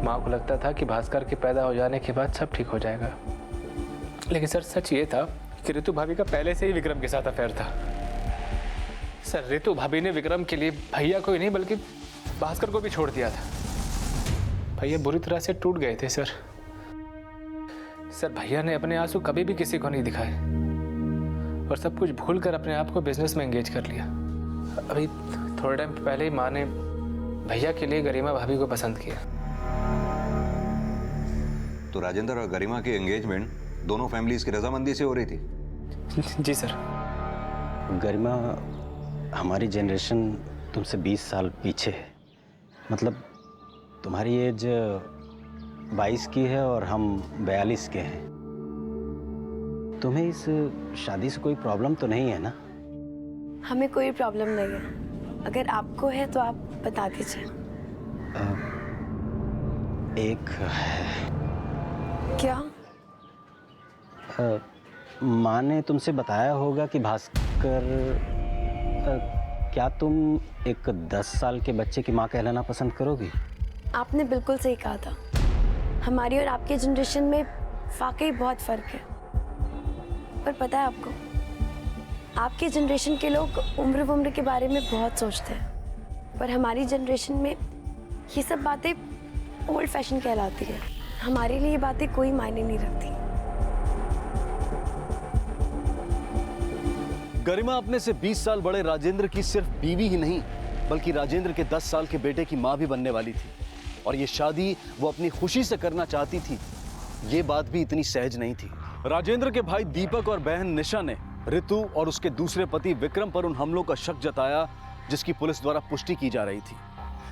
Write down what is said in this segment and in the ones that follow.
माँ को लगता था कि भास्कर के पैदा हो जाने के बाद सब ठीक हो जाएगा, लेकिन सर सच ये था कि रितु भाभी का पहले से ही विक्रम के साथ अफेयर था। सर रितु भाभी ने विक्रम के लिए भैया को ही नहीं बल्कि भास्कर को भी छोड़ दिया था। भैया बुरी तरह से टूट गए थे सर। भैया ने अपने आंसू कभी भी किसी को नहीं दिखाए और सब कुछ भूलकर अपने आप को बिजनेस में एंगेज कर लिया। अभी थोड़े टाइम पहले ही माँ ने भैया के लिए गरिमा भाभी को पसंद किया। तो राजेंद्र और गरिमा की एंगेजमेंट दोनों फैमिलीज की रजामंदी से हो रही थी? जी सर। गरिमा हमारी जनरेशन तुमसे 20 साल पीछे है। मतलब तुम्हारी एज 22 की है और हम 42 के हैं। तुम्हें इस शादी से कोई प्रॉब्लम तो नहीं है ना? हमें कोई प्रॉब्लम नहीं है। अगर आपको है तो आप बता दीजिए। एक है। क्या? माँ ने तुमसे बताया होगा कि भास्कर, क्या तुम एक 10 साल के बच्चे की माँ कहलाना पसंद करोगी? आपने बिल्कुल सही कहा था। हमारी और आपके जनरेशन में वाकई बहुत फर्क है। पर पता है आपको, आपके जनरेशन के लोग उम्र के बारे में बहुत सोचते हैं, पर हमारी जनरेशन में ये सब बातें ओल्ड फैशन कहलाती है। हमारे लिए ये बातें कोई मायने नहीं रखती। गरिमा अपने से 20 साल बड़े राजेंद्र की सिर्फ बीवी ही नहीं बल्कि राजेंद्र के 10 साल के बेटे की माँ भी बनने वाली थी, और ये शादी वो अपनी खुशी से करना चाहती थी। ये बात भी इतनी सहज नहीं थी। राजेंद्र के भाई दीपक और बहन निशा ने ऋतु और उसके दूसरे पति विक्रम पर उन हमलों का शक जताया, जिसकी पुलिस द्वारा पुष्टि की जा रही थी।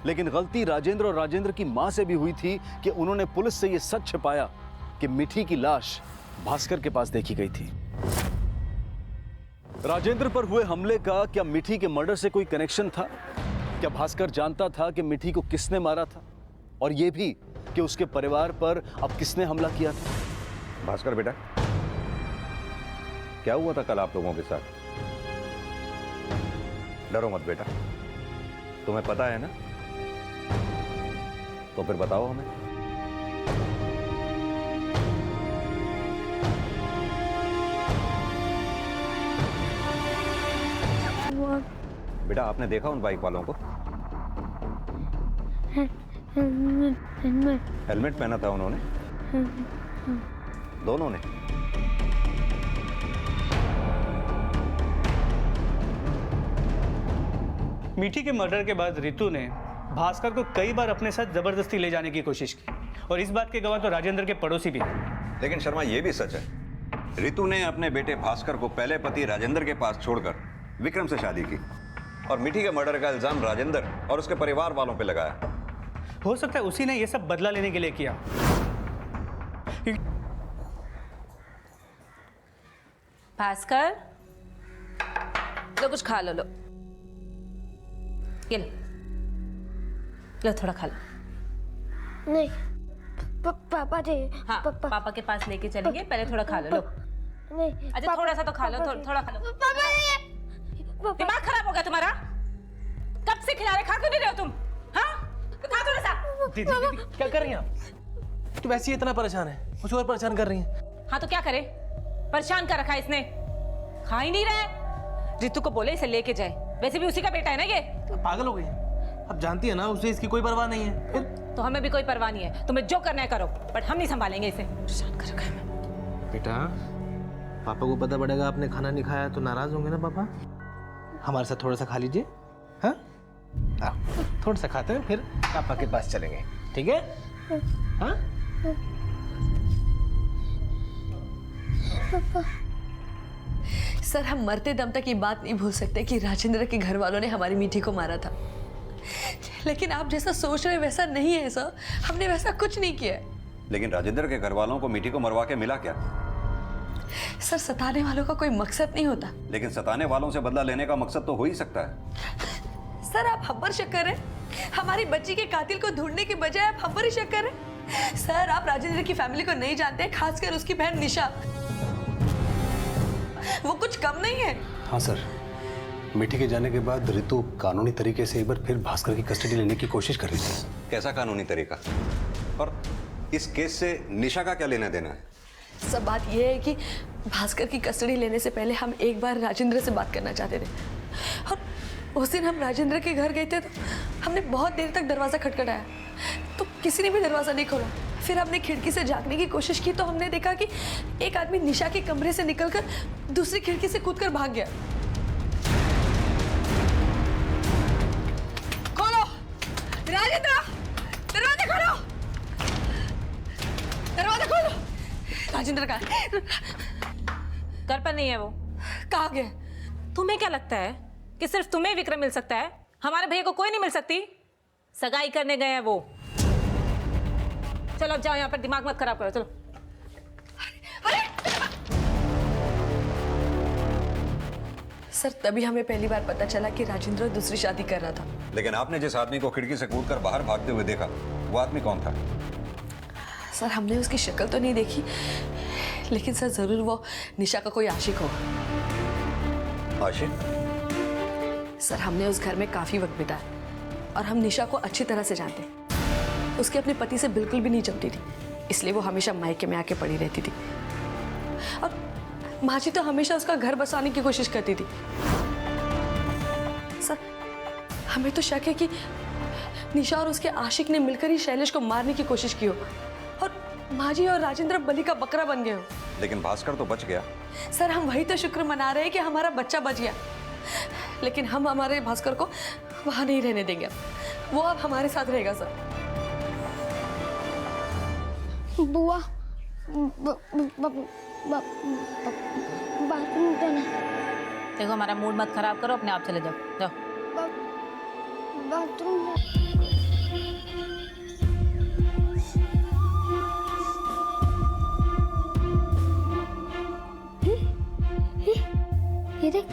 लेकिन गलती राजेंद्र और राजेंद्र की माँ से भी हुई थी कि उन्होंने पुलिस से यह सच छिपाया कि मिठी की लाश भास्कर के पास देखी गई थी। राजेंद्र पर हुए हमले का क्या मिठी के मर्डर से कोई कनेक्शन था? क्या भास्कर जानता था कि मिठी को किसने मारा था, और यह भी कि उसके परिवार पर अब किसने हमला किया था? भास्कर बेटा, क्या हुआ था कल आप लोगों के साथ? डरो मत बेटा, तुम्हें पता है ना? तो फिर बताओ हमें। बेटा, आपने देखा उन बाइक वालों को? हेलमेट पहना था उन्होंने, दोनों ने। मिठी के मर्डर के बाद रितु ने भास्कर को कई बार अपने साथ जबरदस्ती ले जाने की कोशिश की, और इस बात के गवाह तो राजेंद्र के पड़ोसी भी। लेकिन शर्मा, यह भी सच है, रितु ने अपने बेटे भास्कर को पहले पति राजेंद्र के पास छोड़कर विक्रम से शादी की, और मिठी के मर्डर का इल्जाम राजेंद्र और उसके परिवार वालों पे लगाया। हो सकता है उसी ने यह सब बदला लेने के लिए किया। भास्कर, लो कुछ खा लो। लो ये लो थोड़ा खा लो। नहीं, पापा जी। हाँ, पापा के पास लेके चलेंगे, पहले थोड़ा खा लो। लो नहीं, अच्छा थोड़ा सा तो खा लो, थोड़ा खा लो। दिमाग खराब हो गया तुम्हारा? कब से खिला रहे, खा क्यों नहीं रहे हो तुम? हाँ, तो खा थोड़ा सा। दीदी क्या कर रही हैं आप? तुम वैसे ही इतना परेशान है, कुछ और परेशान कर रही हैं। हाँ तो क्या करे, परेशान कर रखा है इसने, खा ही नहीं रहा। रितु को बोले इसे लेके जाए, वैसे भी उसी का बेटा है ना ये। तो पागल हो गई, अब जानती है ना उसे इसकी कोई परवाह नहीं है। फिर तो हमें भी कोई परवाह नहीं है, तुम्हें जो करना है करो, बट हम नहीं संभालेंगे इसे। परेशान कर रखा है। बेटा, पापा को पता पड़ेगा आपने खाना नहीं खाया तो नाराज होंगे ना पापा। हमारे साथ थोड़ा सा खा लीजिए। हाँ, थोड़ा सा खाते हैं, फिर पापा के पास चलेंगे, ठीक है? हाँ? सर, हम मरते दम तक ये बात नहीं भूल सकते कि राजेंद्र के घर वालों ने हमारी मिठी को मारा था। लेकिन आप जैसा सोच रहे वैसा नहीं है सर, हमने वैसा कुछ नहीं किया। लेकिन राजेंद्र के घर वालों को मिठी को मरवा के मिला क्या? सर, सताने वालों का कोई मकसद नहीं होता। लेकिन सताने वालों से बदला लेने का मकसद तो हो ही सकता है। सर, आप हम पर शक कर रहे हैं? हमारी बच्ची के कातिल को ढूंढने के बजाय आप हम पर ही शक कर रहे हैं? सर, आप राजेंद्र की फैमिली को नहीं जानते, खासकर उसकी बहन निशा। वो कुछ कम नहीं है। हाँ सर, मिठी के जाने के बाद ऋतु कानूनी तरीके से एक बार फिर भास्कर की कस्टडी लेने की कोशिश कर रही थी। कैसा कानूनी तरीका? और इस केस से निशा का क्या लेना देना है? सब बात यह है कि भास्कर की कस्टडी लेने से पहले हम एक बार राजेंद्र से बात करना चाहते थे। और उस दिन हम राजेंद्र के घर गए थे तो हमने बहुत देर तक दरवाज़ा खटखटाया तो किसी ने भी दरवाज़ा नहीं खोला। फिर हमने खिड़की से झांकने की कोशिश की तो हमने देखा कि एक आदमी निशा के कमरे से निकलकर दूसरी खिड़की से कूदकर भाग गया। खोलो राजेंद्र, दरवाजा खोलो, दरवाजा खोलो। राजेंद्र कहाँ है? घर पर नहीं है वो। कहाँ गया? तुम्हें क्या लगता है कि सिर्फ तुम्हें विक्रम मिल सकता है? हमारे भैया को कोई नहीं मिल सकती? सगाई करने गए हैं वो। चलो अब जाओ, यहाँ पर दिमाग मत खराब करो, चलो। सर तभी हमें पहली बार पता चला कि राजेंद्र दूसरी शादी कर रहा था। लेकिन आपने जिस आदमी को खिड़की से कूदकर बाहर भागते हुए देखा, वो आदमी कौन था? सर हमने उसकी शक्ल तो नहीं देखी, लेकिन सर जरूर वो निशा का कोई आशिक होगा। आशिक? सर हमने उस घर में काफी वक्त बिताया और हम निशा को अच्छी तरह से जानते। उसके अपने पति से बिल्कुल भी नहीं जमती थी, इसलिए वो हमेशा मायके में आके पड़ी रहती थी। और माँ जी तो हमेशा उसका घर बसाने की कोशिश करती थी। सर हमें तो शक है कि निशा और उसके आशिक ने मिलकर ही शैलेश को मारने की कोशिश की हो और माँ जी और राजेंद्र बलि का बकरा बन गए हो। लेकिन भास्कर तो बच गया। सर हम वही तो शुक्र मना रहे हैं कि हमारा बच्चा बच गया, लेकिन हम हमारे भास्कर को वहां नहीं रहने देंगे। वो अब हमारे साथ रहेगा। सर बुआ बाथरूम जाना। देखो हमारा मूड मत खराब करो, अपने आप चले जाओ, जाओ। बाथरूम ये देख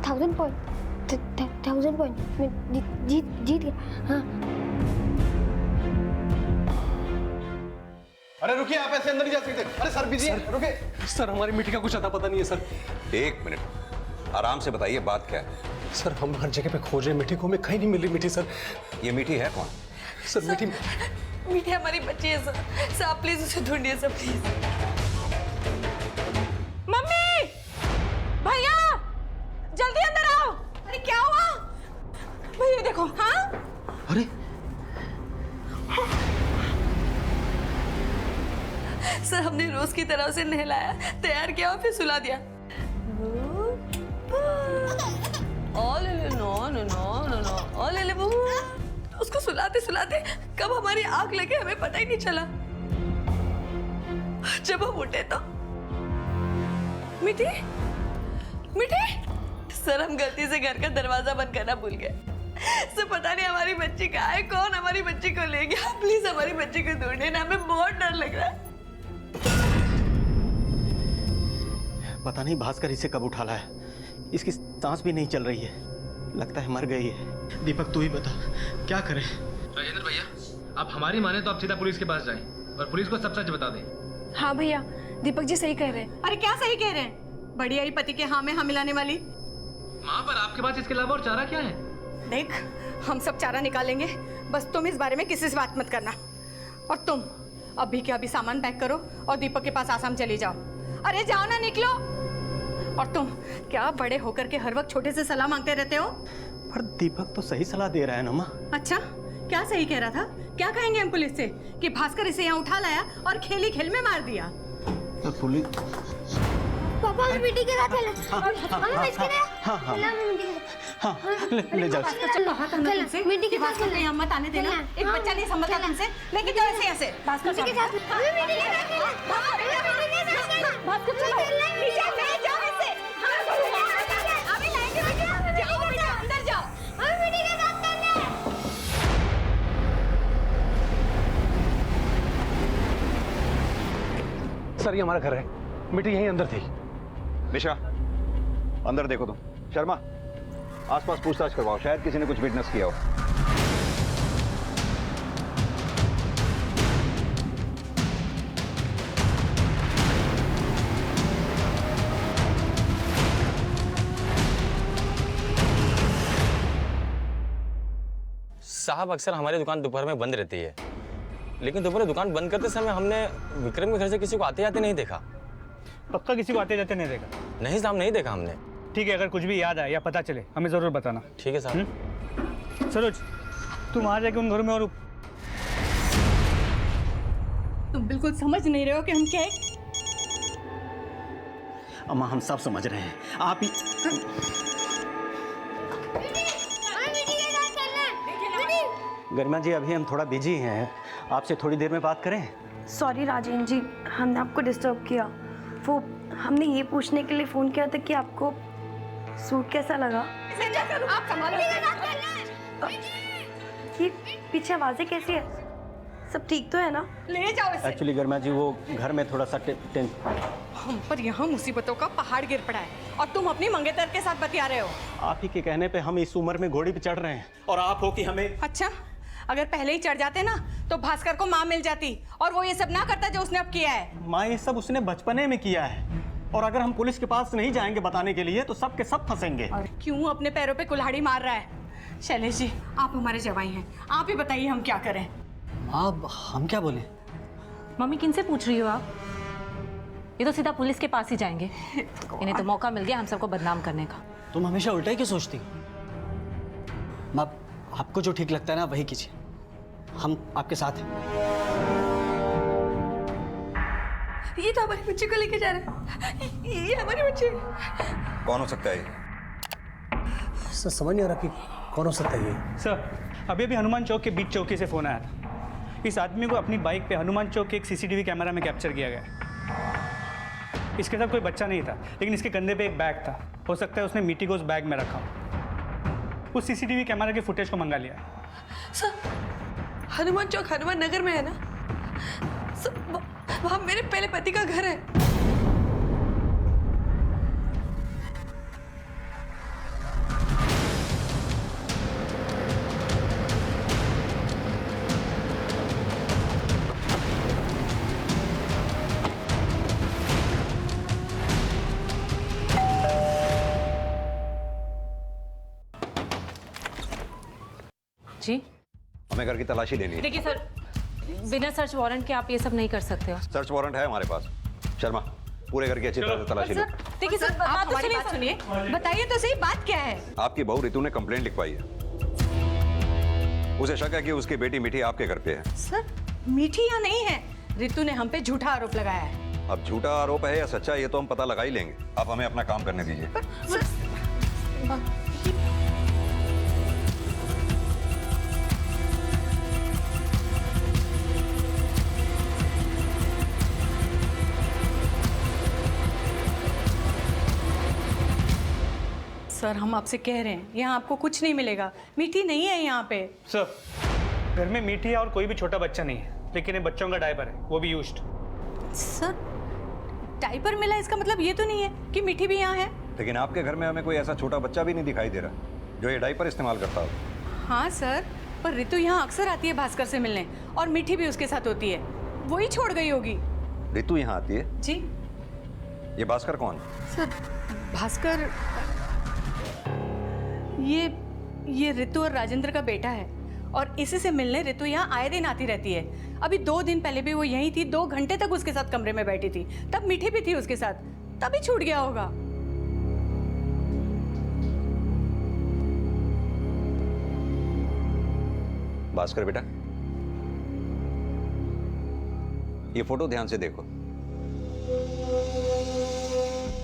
1000 पॉइंट 1000 पॉइंट मैं जीत गया। हाँ अरे रुकिए, आप ऐसे अंदर नहीं जा सकते। अरे सर बिजी है, रुके। सर हमारी मिठी का कुछ अता पता नहीं है सर। एक मिनट, आराम से बताइए बात क्या है? सर हम हर जगह पे खोज रहे हैं मिठी को, हमें कहीं नहीं मिल रही मिठी सर। ये मीठी है कौन? सर मिठी मीठी हमारी बच्ची है सर। सर आप प्लीज उसे ढूंढिए सर, प्लीज। मम्मी, भैया, जल्दी अंदर आओ। अरे क्या हुआ? भैया देखो। हाँ अरे सर हमने रोज की तरह उसे नहलाया, तैयार किया और फिर सुला दिया। उसको सुलाते सुलाते कब हमारी आंख लगे हमें पता ही नहीं चला। जब हम उठे तो मिठी मिठी। सर हम गलती से घर का दरवाजा बंद करना भूल गए। सर पता नहीं हमारी बच्ची कहाँ है, कौन हमारी बच्ची को ले गया। प्लीज हमारी बच्ची को ढूंढे ना, हमें बहुत डर लग रहा है। पता नहीं भास्कर इसे कब उठा लाया, इसकी सांस भी नहीं चल रही है, लगता है मर गई है। दीपक तू ही बता क्या करें? राजेंद्र भैया, आप हमारी माने तो आप सीधा पुलिस के पास जाएं और पुलिस को सब सच बता दें। हाँ भैया, दीपक जी सही कह रहे हैं। अरे क्या सही कह रहे हैं? बड़ी आई पति के हाँ में हाँ मिलाने वाली। माँ पर आपके पास इसके अलावा और चारा क्या है? देख हम सब चारा निकालेंगे, बस तुम इस बारे में किसी से बात मत करना। और तुम अभी के अभी सामान पैक करो और दीपक के पास आसाम चली जाओ। अरे जाओ ना, निकलो। और तुम क्या बड़े होकर के हर वक्त छोटे से सलाह मांगते रहते हो? पर दीपक तो सही सलाह दे रहा है ना माँ। अच्छा क्या सही कह रहा था? क्या कहेंगे हम पुलिस से कि भास्कर इसे यहाँ उठा लाया और खेली खेल में मार दिया? पुलिस पापा हमें मिट्टी के साथ खेलना। हमें इसके लिए हाँ ले जाओ। मिट्टी के साथ खेलना। यहाँ मत आने देना, एक बच्चा नहीं संभलता तुमसे। लेके जाओ ऐसे ऐसे। भास्कर मिट्टी के साथ हमें मिट्टी के साथ खेलना। भास्कर चलो नीचे ले जाओ ऐसे। अभी लाएंगे बेटा, जाओ बेटा अंदर जाओ। हमें मिट्टी के साथ खेलना है। सर ये हमारा घर है, मिठी यहीं अंदर थी। निशा अंदर देखो तुम। शर्मा आसपास पूछताछ करवाओ, शायद किसी ने कुछ विटनेस किया हो। साहब अक्सर हमारी दुकान दोपहर में बंद रहती है, लेकिन दोपहर दुकान बंद करते समय हमने विक्रम के घर से किसी को आते जाते नहीं देखा। पक्का किसी को आते जाते नहीं देखा? नहीं साहब, नहीं देखा हमने। ठीक है, अगर कुछ भी याद आए या पता चले हमें ज़रूर बताना। ठीक है साहब। सरोज, तुम आ जाके उन घरों में और तुम बिल्कुल समझ नहीं रहे हो कि हम क्या है? अम्मा हम सब समझ रहे हैं, आप ही गरिमा जी अभी हम थोड़ा बिजी हैं, आपसे थोड़ी देर में बात करें? सॉरी राजेंद्र जी, हमने आपको डिस्टर्ब किया। वो हमने ये पूछने के लिए फ़ोन किया था कि आपको सूट कैसा लगा। आप संभालो। ये पीछे आवाज़ें कैसी है? सब ठीक तो है ना? ले जाओ इसे। एक्चुअली गरिमा जी वो घर में थोड़ा सा हम पर यहाँ मुसीबतों का पहाड़ गिर पड़ा है और तुम अपनी मंगेतर के साथ बतिया रहे हो। आप ही के कहने पे हम इस उम्र में घोड़ी पे चढ़ रहे हैं और आप हो कि हमें। अच्छा, अगर पहले ही चढ़ जाते ना तो भास्कर को माँ मिल जाती और वो ये सब ना करता जो उसने अब किया है। माँ ये सब उसने बचपने में किया है और अगर हम पुलिस के पास नहीं जाएंगे बताने के लिए तो सब के सब फंसेंगे। और क्यों अपने पैरों पे कुल्हाड़ी मार रहा है? शैलेश जी, आप हमारे जवाई हैं, आप ही बताइए हम क्या करें। अब हम क्या बोले? मम्मी किनसे पूछ रही हो आप? ये तो सीधा पुलिस के पास ही जाएंगे। इन्हें तो मौका मिल गया हम सबको बदनाम करने का। तुम हमेशा उल्टा ही क्यों सोचती हो? माँ, आपको जो ठीक लगता है ना वही कीजिए, हम आपके साथ हैं। ये तो हमारी बच्ची को लेके जा रहे हैं। ये हमारी बच्ची। कौन हो सकता है ये? सर समझ नहीं आ रहा कि कौन हो सकता है ये। सर, अभी अभी हनुमान चौक के बीच चौकी से फ़ोन आया था। इस आदमी को अपनी बाइक पे हनुमान चौक के एक सीसीटीवी कैमरा में कैप्चर किया गया। इसके साथ कोई बच्चा नहीं था, लेकिन इसके कंधे पे एक बैग था। हो सकता है उसने मीठी को उस बैग में रखा। उस सीसीटीवी कैमरा के फुटेज को मंगा लिया। सर, हनुमान चौक हनुमान नगर में है ना? सर, वहाँ मेरे पहले पति का घर है। जी हमें घर की तलाशी लेनी है। देखिए सर, बिना सर्च वारंट के आप ये सब नहीं कर सकते हो। सर्च वारंट है हमारे पास। शर्मा, पूरे घर की अच्छी तरह से तलाशी लो। देखिए सर, आप हमारी बात सुनिए, बताइए तो सही बात क्या है? आपकी बहू रितु ने कंप्लेंट लिखवाई है। उसे शक है कि उसकी बेटी मीठी आपके घर पे है। सर, मीठी यहाँ नहीं है। रितु ने हम पे झूठा आरोप लगाया है। अब झूठा आरोप है या सच्चा ये तो हम पता लगा ही लेंगे। आप हमें अपना काम करने दीजिए। सर, हम आपसे कह रहे हैं यहाँ आपको कुछ नहीं मिलेगा। मीठी नहीं है यहाँ पे। सर, घर में मीठी है और कोई भी छोटा बच्चा नहीं है, लेकिन ये बच्चों का डायपर है, वो भी यूज्ड। सर, डायपर मिला इसका मतलब ये तो नहीं है कि मीठी भी यहाँ है। लेकिन आपके घर में हमें कोई ऐसा छोटा बच्चा भी नहीं दिखाई दे रहा जो ये डायपर इस्तेमाल करता हो। हाँ सर, पर रितु यहाँ अक्सर आती है भास्कर से मिलने और मीठी भी उसके साथ होती है। वही छोड़ गई होगी। रितु यहाँ आती है? जी। ये भास्कर कौन? सर, भास्कर ये रितु और राजेंद्र का बेटा है और इसी से मिलने रितु यहाँ आए दिन आती रहती है। अभी 2 दिन पहले भी वो यहीं थी, 2 घंटे तक उसके साथ कमरे में बैठी थी। तब मीठी भी थी उसके साथ, तभी छूट गया होगा। भास्कर बेटा, ये फोटो ध्यान से देखो।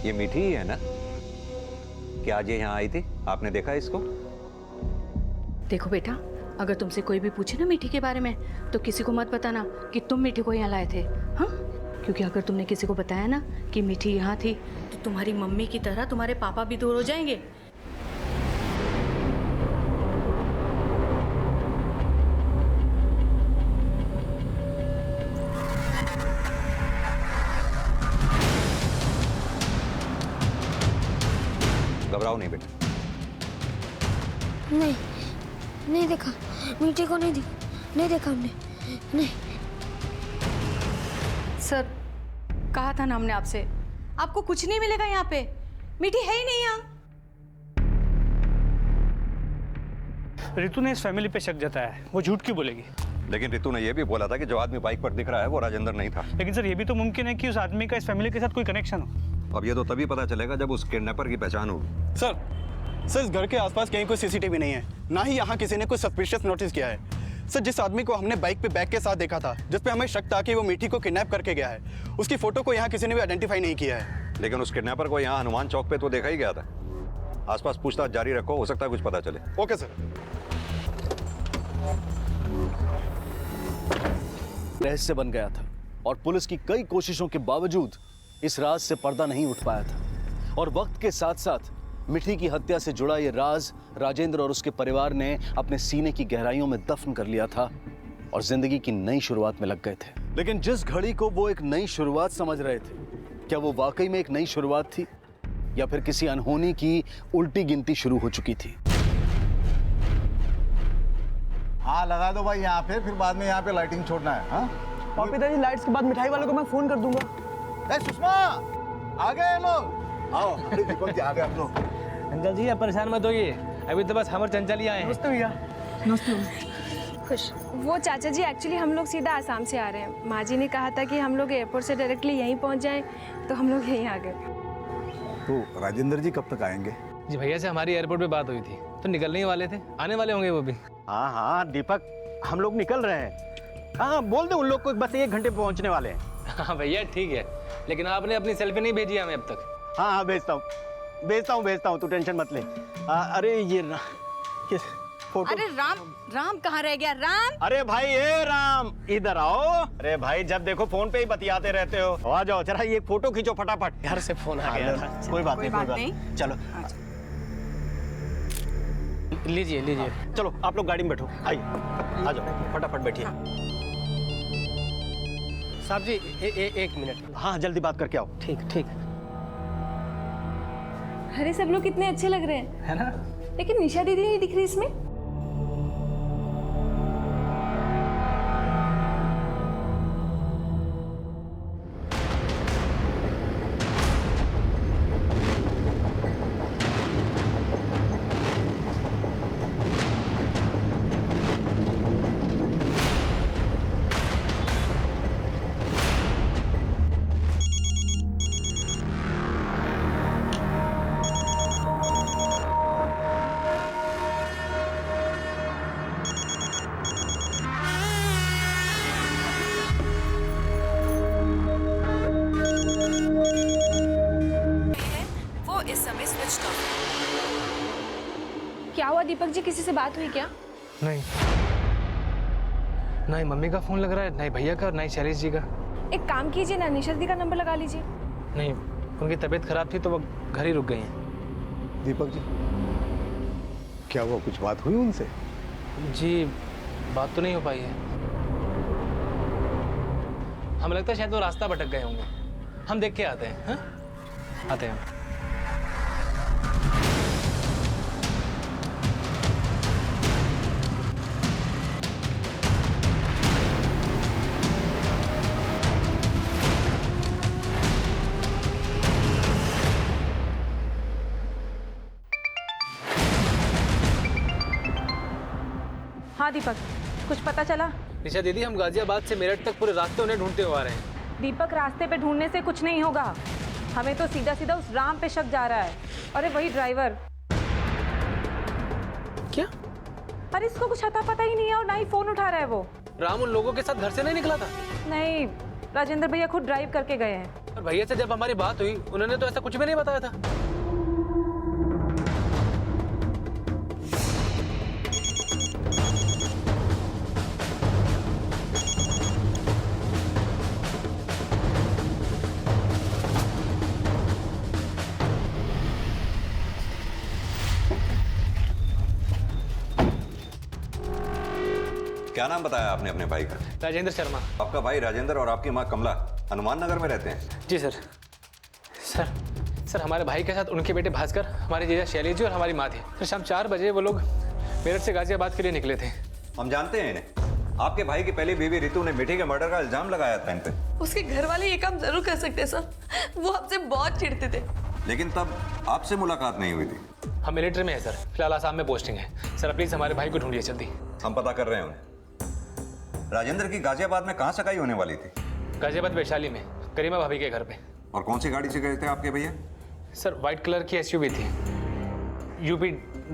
ये मीठी ही है ना? क्या आज ये यहाँ आई थी? आपने देखा इसको? देखो बेटा, अगर तुमसे कोई भी पूछे ना मीठी के बारे में तो किसी को मत बताना कि तुम मीठी को यहाँ लाए थे। हाँ, क्योंकि अगर तुमने किसी को बताया ना कि मीठी यहाँ थी तो तुम्हारी मम्मी की तरह तुम्हारे पापा भी दूर हो जाएंगे। घबराओ नहीं बेटा। नहीं देखा, मीठी को नहीं देखा हमने। नहीं सर, कहा था ना हमने आपसे, आपको कुछ नहीं मिलेगा यहाँ पे। मीठी है ही नहीं यहाँ। रितु ने इस फैमिली पे शक जताया है, वो झूठ क्यों बोलेगी? लेकिन रितु ने यह भी बोला था कि जो आदमी बाइक पर दिख रहा है वो राजेंद्र नहीं था। लेकिन सर ये भी तो मुमकिन है कि उस आदमी का इस फैमिली के साथ कोई कनेक्शन हो। अब ये तो तभी पता चलेगा जब उस किडनैपर की पहचान होगी। सर इस घर के आसपास कहीं कोई सीसीटीवी नहीं है, ना ही यहाँ किसी ने कोई सस्पिशियस नोटिस किया है। सर जिस आदमी को हमने बाइक पे बैग के साथ देखा था, जिस पे हमें शक था कि वो मीठी को किडनैप करके गया है, उसकी फोटो को यहाँ किसी ने भी आइडेंटिफाई नहीं किया है। लेकिन उस किडनैपर को यहाँ हनुमान चौक पे तो देखा ही गया था। आसपास पूछताछ जारी रखो, हो सकता है कुछ पता चले। Okay sir. रहस्य बन गया था और पुलिस की कई कोशिशों के बावजूद इस राज से पर्दा नहीं उठ पाया था। और वक्त के साथ साथ मिठी की हत्या से जुड़ा ये राज राजेंद्र और उसके परिवार ने अपने सीने की गहराइयों में दफन कर लिया था और जिंदगी की नई शुरुआत में लग गए थे। लेकिन जिस घड़ी को वो एक नई शुरुआत समझ रहे थे, क्या वो वाकई में एक नई शुरुआत थी या फिर किसी अनहोनी की उल्टी गिनती शुरू हो चुकी थी? हाँ लगा दो भाई यहाँ पे, फिर बाद में यहाँ पे लाइटिंग छोड़ना है। हाँ और पिताजी लाइट्स के बाद मिठाई वालों को मैं फोन कर दूंगा। सुषमा आ गए लोग, आओ। अरे दीपक जी आ गए आप लोग। अंकल जी आप परेशान मत होइए, अभी तो बस हमर चंचल ही आए हैं। नमस्ते भैया। खुश। वो चाचा जी एक्चुअली हम लोग सीधा आसाम से आ रहे हैं। माँ जी ने कहा था कि हम लोग एयरपोर्ट से डायरेक्टली यहीं पहुँच जाएं, तो हम लोग यहीं आ गए। तो राजेंद्र जी कब तक आएंगे? जी भैया से हमारी एयरपोर्ट पे बात हुई थी, तो निकलने ही वाले थे, आने वाले होंगे वो भी। हाँ हाँ दीपक, हम लोग निकल रहे हैं। हाँ बोल दे उन लोग को बस 1 घंटे पे पहुंचने वाले हैं। हाँ भैया ठीक है, लेकिन आपने अपनी सेल्फी नहीं भेजी हमें अब तक। हाँ हाँ भेजता हूँ, तू टेंशन मत ले। अरे ये फोटो। अरे राम कहाँ रह गया? राम, अरे भाई ए राम इधर आओ। अरे भाई जब देखो फोन पे ही बतियाते रहते हो, आ जाओ जरा ये फोटो खींचो फटाफट। घर से फोन आ गया था। कोई बात नहीं। चलो लीजिए। चलो आप लोग गाड़ी में बैठो, आइए आ जाओ फटाफट बैठिए। साहब जी 1 मिनट। हाँ जल्दी बात करके आओ। ठीक। अरे सब लोग कितने अच्छे लग रहे हैं, है ना? लेकिन निशा दीदी नहीं दिख रही इसमें। क्या हुआ दीपक जी, किसी से बात हुई क्या? नहीं मम्मी का फोन लग रहा है, नहीं भैया का, नहीं शैलेश जी का। एक काम कीजिए ना, निशा दीदी का नंबर लगा लीजिए। नहीं उनकी तबीयत खराब थी तो वो घर ही रुक गई हैं। दीपक जी क्या हुआ, कुछ बात हुई उनसे? जी बात तो नहीं हो पाई है, हमें लगता है शायद वो रास्ता भटक गए होंगे। हम देख के आते हैं। हाँ? आते हैं। हाँ दीपक, कुछ पता चला? निशा दीदी हम गाजियाबाद से मेरठ तक पूरे रास्ते उन्हें ढूंढते हुए आ रहे हैं। दीपक रास्ते पे ढूंढने से कुछ नहीं होगा, हमें तो सीधा सीधा उस राम पे शक जा रहा है। अरे वही ड्राइवर। क्या? अरे इसको कुछ अता पता ही नहीं है और ना ही फोन उठा रहा है वो। राम उन लोगों के साथ घर से नहीं निकला था? नहीं, राजेंद्र भैया खुद ड्राइव करके गए हैं। और भैया से जब हमारी बात हुई उन्होंने तो ऐसा कुछ भी नहीं बताया था। क्या नाम बताया आपने अपने भाई का? राजेंद्र शर्मा। आपका भाई राजेंद्र और आपकी माँ कमला हनुमान नगर में रहते हैं? जी सर हमारे भाई के साथ उनके बेटे भास्कर, हमारी जीजा शैलेश जी और हमारी माँ थी। फिर शाम 4 बजे वो लोग मेरठ से गाजियाबाद के लिए निकले थे। हम जानते हैं इन्हें। आपके भाई की पहली बीवी रितु ने मिठी के मर्डर का इल्जाम लगाया था इन पे। उसके घर वाले ये काम जरूर कर सकते सर, वो हमसे बहुत चिढ़ते थे। लेकिन तब आपसे मुलाकात नहीं हुई थी। हम मिलिट्री में हैं सर, फिलहाल आसाम में पोस्टिंग है। सर प्लीज हमारे भाई को ढूंढिए जल्दी। हम पता कर रहे हैं उन्हें। राजेंद्र की गाजियाबाद में कहाँ सगाई होने वाली थी? गाजियाबाद वैशाली में, करीमा भाभी के घर पे। और कौन सी गाड़ी से गए थे आपके भैया? सर वाइट कलर की एसयूवी थी, UP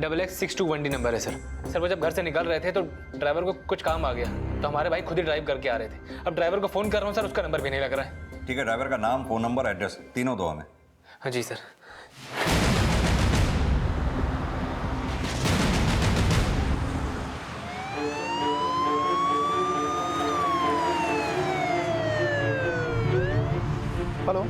XX621D नंबर है सर। सर वो जब घर से निकल रहे थे तो ड्राइवर को कुछ काम आ गया, तो हमारे भाई खुद ही ड्राइव करके आ रहे थे। अब ड्राइवर को फ़ोन कर रहा हूँ सर, उसका नंबर भी नहीं लग रहा है। ठीक है, ड्राइवर का नाम, फ़ोन नंबर, एड्रेस तीनों दो हमें। हाँ जी सर। हेलो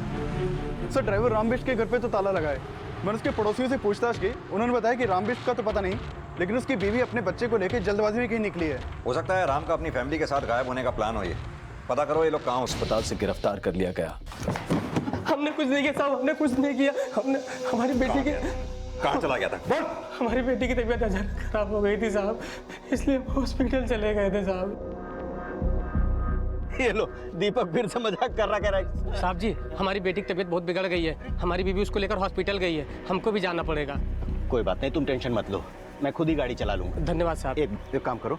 सर, ड्राइवर रामबिष्ट के घर पे तो ताला लगा है। मैंने उसके पड़ोसियों से पूछताछ की, उन्होंने बताया कि रामबिष्ट का तो पता नहीं, लेकिन उसकी बीवी अपने बच्चे को लेकर जल्दबाजी में कहीं निकली है। हो सकता है राम का अपनी फैमिली के साथ गायब होने का प्लान हो। ये पता करो ये लोग कहाँ। अस्पताल से गिरफ्तार कर लिया गया। हमने कुछ नहीं किया साहब, हमने कुछ नहीं किया। हमने हमारी बेटी के कहाँ चला गया था? बोल। हमारी बेटी की तबीयत अचानक खराब हो गई थी साहब, इसलिए हॉस्पिटल चले गए थे साहब। ये लो, दीपक फिर से मजाक कर रहा कह रहा है। साहब जी, हमारी बेटी की तबीयत बहुत बिगड़ गई है, हमारी बीवी उसको लेकर हॉस्पिटल गई है, हमको भी जाना पड़ेगा। कोई बात नहीं, तुम टेंशन मत लो, मैं खुद ही गाड़ी चला लूँगा। धन्यवाद साहब। एक काम करो,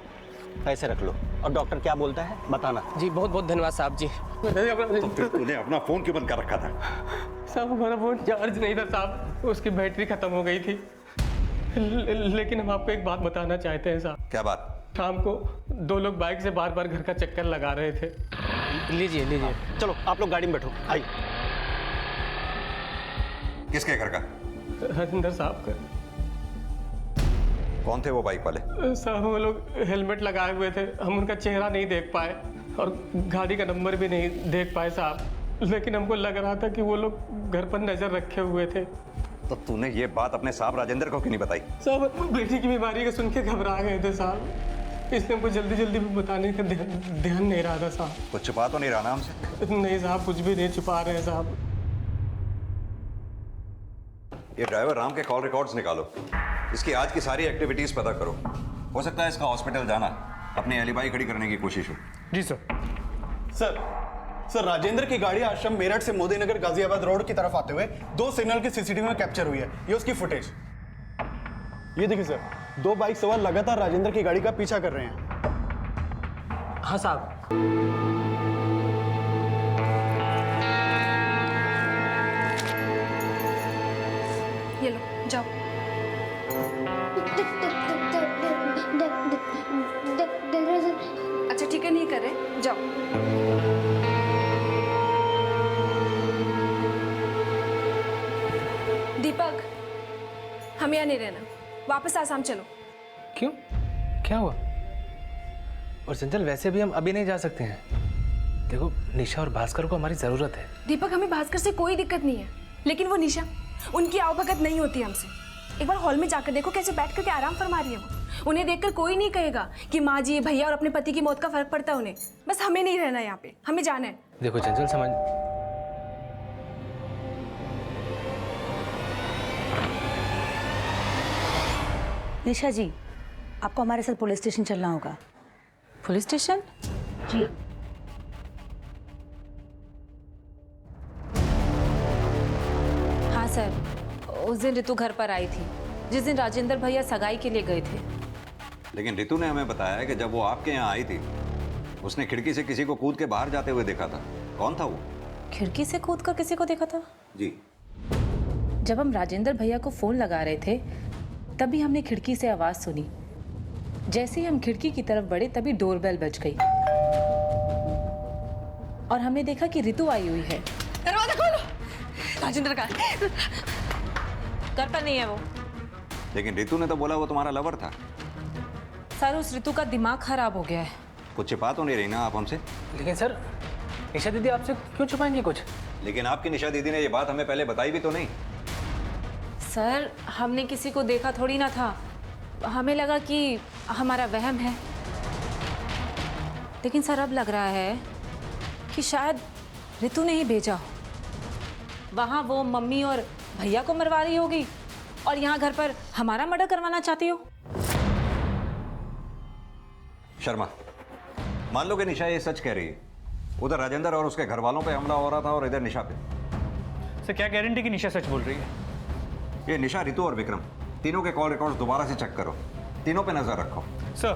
पैसे रख लो और डॉक्टर क्या बोलता है बताना। जी बहुत बहुत धन्यवाद साहब जी। तो फिर तूने अपना फोन क्यों बंद कर रखा था? साहब हमारा फोन चार्ज नहीं था साहब, उसकी बैटरी खत्म हो गई थी। लेकिन हम आपको एक बात बताना चाहते हैं साहब। क्या बात? शाम को दो लोग बाइक से बार बार घर का चक्कर लगा रहे थे। लीजिए लीजिए। चलो आप लोग गाड़ी में बैठो, आइए। किसके घर का? राजेंद्र साहब का। कौन थे वो बाइक वाले? साहब वो लोग हेलमेट लगाए हुए थे, हम उनका चेहरा नहीं देख पाए और गाड़ी का नंबर भी नहीं देख पाए साहब, लेकिन हमको लग रहा था कि वो लोग घर पर नजर रखे हुए थे। तो तूने ये बात अपने साहब राजेंद्र को क्यों नहीं बताई? साहब बेटी की बीमारी को सुन के घबरा गए थे साहब, इसलिए हमको जल्दी जल्दी भी बताने का ध्यान नहीं रहा था साहब। कुछ छुपा तो नहीं रहा ना हमसे? नहीं साहब, कुछ भी नहीं छुपा रहे हैं साहब। ये ड्राइवर राम के कॉल रिकॉर्ड्स निकालो, इसकी आज की सारी एक्टिविटीज पता करो। हो सकता है इसका हॉस्पिटल जाना अपनी एलिबाई खड़ी करने की कोशिश हो। जी सर। सर राजेंद्र की गाड़ी आश्रम मेरठ से मोदी नगर गाजियाबाद रोड की तरफ आते हुए 2 सिग्नल की सीसीटीवी में कैप्चर हुई है। ये उसकी फुटेज। ये देखिए सर, 2 बाइक सवार लगातार राजेंद्र की गाड़ी का पीछा कर रहे हैं। हाँ साहब। ये लो जाओ। अच्छा ठीक है, नहीं कर रहे, जाओ। दीपक, हम यहाँ नहीं रहना, वापस आसाम चलो। क्यों, क्या हुआ? और चंचल वैसे भी हम अभी नहीं जा सकते हैं। देखो निशा और भास्कर को हमारी जरूरत है। दीपक हमें भास्कर से कोई दिक्कत नहीं है, लेकिन वो निशा, उनकी आवभगत नहीं होती हमसे। एक बार हॉल में जाकर देखो कैसे बैठ करके आराम फरमा रही है वो। उन्हें देखकर कोई नहीं कहेगा कि माँ जी, भैया और अपने पति की मौत का फर्क पड़ता है उन्हें। बस हमें नहीं रहना यहाँ पे, हमें जाना है। देखो चंचल समझ, निशा जी, आपको हमारे साथ पुलिस स्टेशन चलना होगा। Police station? जी। हाँ सर, उस दिन ऋतु घर पर आई थी, जिस दिन राजेंद्र भैया सगाई के लिए गए थे। लेकिन ऋतु ने हमें बताया कि जब वो आपके यहाँ आई थी, उसने खिड़की से किसी को कूद के बाहर जाते हुए देखा था। कौन था वो? खिड़की से कूद कर किसी को देखा था? जी। जब हम राजेंद्र भैया को फोन लगा रहे थे, तभी हमने खिड़की से आवाज सुनी। जैसे ही हम खिड़की की तरफ बढ़े, तभी डोरबेल बज गई और हमने देखा कि ऋतु आई हुई है। दरवाजा खोलो। राजेंद्र का घर पर नहीं है वो। लेकिन ऋतु ने तो बोला वो तुम्हारा लवर था। सर उस ऋतु का दिमाग खराब हो गया है। कुछ छिपा तो नहीं रही ना आप हमसे? लेकिन सर निशा दीदी आपसे क्यों छुपाएंगे कुछ? लेकिन आपकी निशा दीदी ने ये बात हमें पहले बताई भी तो नहीं। सर हमने किसी को देखा थोड़ी ना था, हमें लगा कि हमारा वहम है। लेकिन सर अब लग रहा है कि शायद ऋतु ने ही भेजा हो। वहाँ वो मम्मी और भैया को मरवा रही होगी और यहाँ घर पर हमारा मर्डर करवाना चाहती हो। शर्मा, मान लो कि निशा ये सच कह रही है, उधर राजेंद्र और उसके घर वालों पे हमला हो रहा था और इधर निशा पे। सर क्या गारंटी कि निशा सच बोल रही है? ये निशा, ऋतु और विक्रम, तीनों के कॉल रिकॉर्ड्स दोबारा से चेक करो, तीनों पे नजर रखो। सर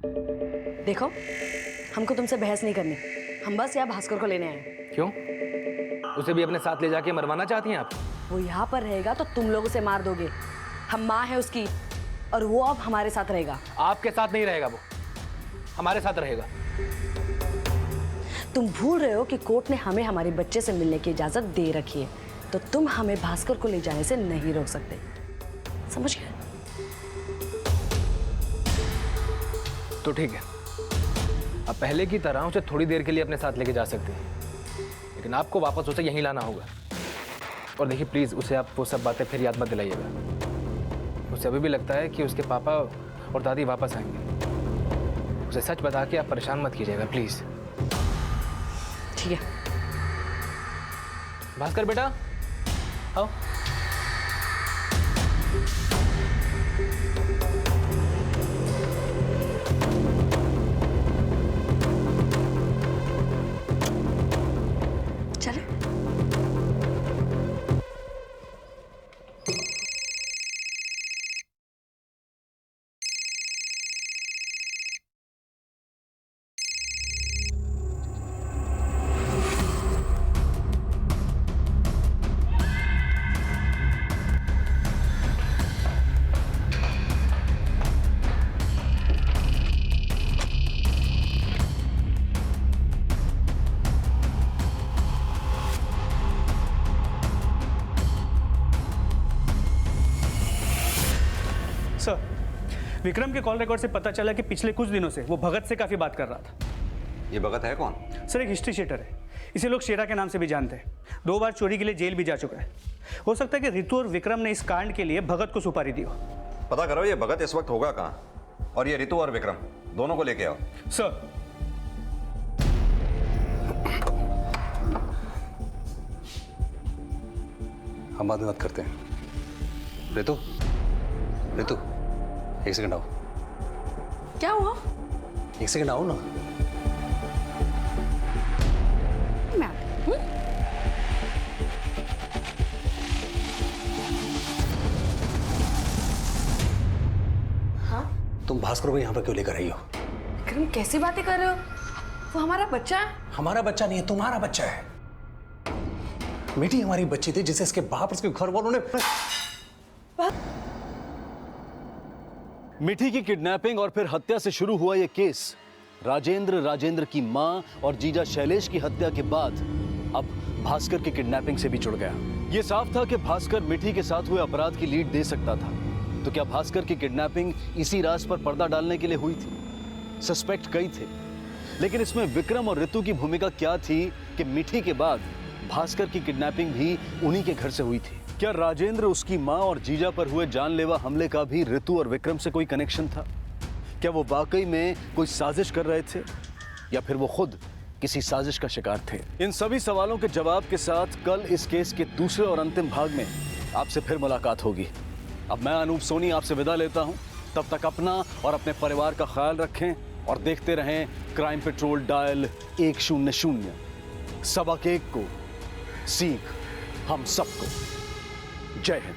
देखो, हमको तुमसे बहस नहीं करनी, हम बस यहाँ भास्कर को लेने आए। क्यों? उसे भी अपने साथ ले जाके मरवाना चाहती हैं आप? वो यहाँ पर रहेगा तो तुम लोग उसे मार दोगे। हम माँ है उसकी, और वो अब हमारे साथ रहेगा। आपके साथ नहीं रहेगा, वो हमारे साथ रहेगा। तुम भूल रहे हो कि कोर्ट ने हमें हमारे बच्चे से मिलने की इजाजत दे रखी है, तो तुम हमें भास्कर को ले जाने से नहीं रोक सकते, समझ गए? तो ठीक है, अब पहले की तरह उसे थोड़ी देर के लिए अपने साथ लेके जा सकते हैं, लेकिन आपको वापस उसे यहीं लाना होगा। और देखिए प्लीज, उसे आप वो सब बातें फिर याद मत दिलाइएगा। उसे अभी भी लगता है कि उसके पापा और दादी वापस आएंगे। उसे सच बता के आप परेशान मत कीजिएगा प्लीज। ठीक है। भास्कर बेटा, आओ। चले। सर, विक्रम के कॉल रिकॉर्ड से पता चला कि पिछले कुछ दिनों से वो भगत से काफी बात कर रहा था। ये भगत है कौन? सर, एक हिस्ट्री शीटर है। इसे लोग शेरा के नाम से भी जानते हैं। 2 बार चोरी के लिए जेल भी जा चुका है। हो सकता है कि रितु और विक्रम ने इस कांड के लिए भगत को सुपारी दी हो। पता करो ये भगत इस वक्त होगा कहाँ, और ये रितु और विक्रम दोनों को लेके आओ। सर। हम बाद में बात करते हैं। रितु, रितु, एक सेकंड आओ। क्या हुआ? एक सेकंड आओ ना। हाँ? तुम भास्कर को यहाँ पर क्यों लेकर आई हो? विक्रम, कैसी बातें कर रहे हो? वो हमारा बच्चा है। हमारा बच्चा नहीं है, तुम्हारा बच्चा है। मीठी हमारी बच्ची थी जिसे इसके बाप और इसके घर वालों ने। मिठी की किडनैपिंग और फिर हत्या से शुरू हुआ यह केस राजेंद्र की मां और जीजा शैलेश की हत्या के बाद अब भास्कर की किडनैपिंग से भी जुड़ गया। यह साफ था कि भास्कर मिठी के साथ हुए अपराध की लीड दे सकता था। तो क्या भास्कर की किडनैपिंग इसी राज पर पर्दा डालने के लिए हुई थी? सस्पेक्ट कई थे, लेकिन इसमें विक्रम और रितु की भूमिका क्या थी कि मिठी के बाद भास्कर की किडनैपिंग भी उन्हीं के घर से हुई थी? क्या राजेंद्र, उसकी मां और जीजा पर हुए जानलेवा हमले का भी रितु और विक्रम से कोई कनेक्शन था? क्या वो वाकई में कोई साजिश कर रहे थे, या फिर वो खुद किसी साजिश का शिकार थे? इन सभी सवालों के जवाब के साथ कल इस केस के दूसरे और अंतिम भाग में आपसे फिर मुलाकात होगी। अब मैं अनूप सोनी आपसे विदा लेता हूं। तब तक अपना और अपने परिवार का ख्याल रखें और देखते रहें क्राइम पेट्रोल डायल 100। सबक एक को, सीख हम सबको। जय हिंद।